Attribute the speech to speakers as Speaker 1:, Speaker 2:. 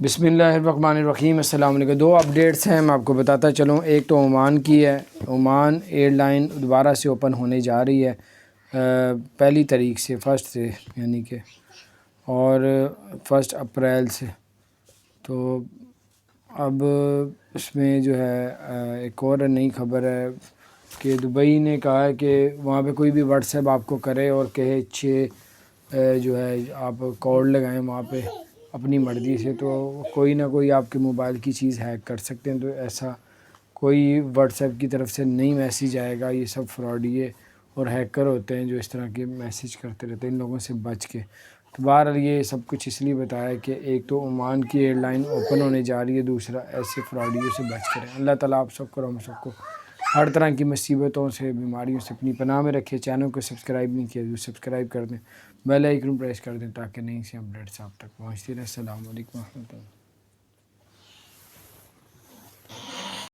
Speaker 1: بسم اللہ الرحمن الرحیم۔ السلام علیکم۔ دو اپڈیٹس ہیں، میں آپ کو بتاتا چلوں۔ ایک تو عمان کی ہے، عمان ایئر لائن دوبارہ سے اوپن ہونے جا رہی ہے 1 سے 1 سے، یعنی کہ اور 1 اپریل سے۔ تو اب اس میں جو ہے ایک اور نئی خبر ہے کہ دبئی نے کہا ہے کہ وہاں پہ کوئی بھی واٹس ایپ آپ کو کرے اور کہے جو ہے آپ کوڈ لگائیں وہاں پہ اپنی مرضی سے، تو کوئی نہ کوئی آپ کے موبائل کی چیز ہیک کر سکتے ہیں۔ تو ایسا کوئی واٹس ایپ کی طرف سے نہیں میسیج آئے گا، یہ سب فراڈیے اور ہیکر ہوتے ہیں جو اس طرح کے میسیج کرتے رہتے ہیں، ان لوگوں سے بچ کے۔ تو بہرحال یہ سب کچھ اس لیے بتایا کہ ایک تو عمان کی ایئر لائن اوپن ہونے جا رہی ہے، دوسرا ایسے فراڈیوں سے بچ کریں۔ اللہ تعالیٰ آپ سب کو اور ہم سب کو ہر طرح کی مصیبتوں سے، بیماریوں سے اپنی پناہ میں رکھے۔ چینل کو سبسکرائب نہیں کیا تو سبسکرائب کر دیں، بیل آئیکن پریس کر دیں تاکہ نئی سی اپڈیٹس آپ تک پہنچتی رہیں۔ السلام علیکم و رحمۃ اللہ۔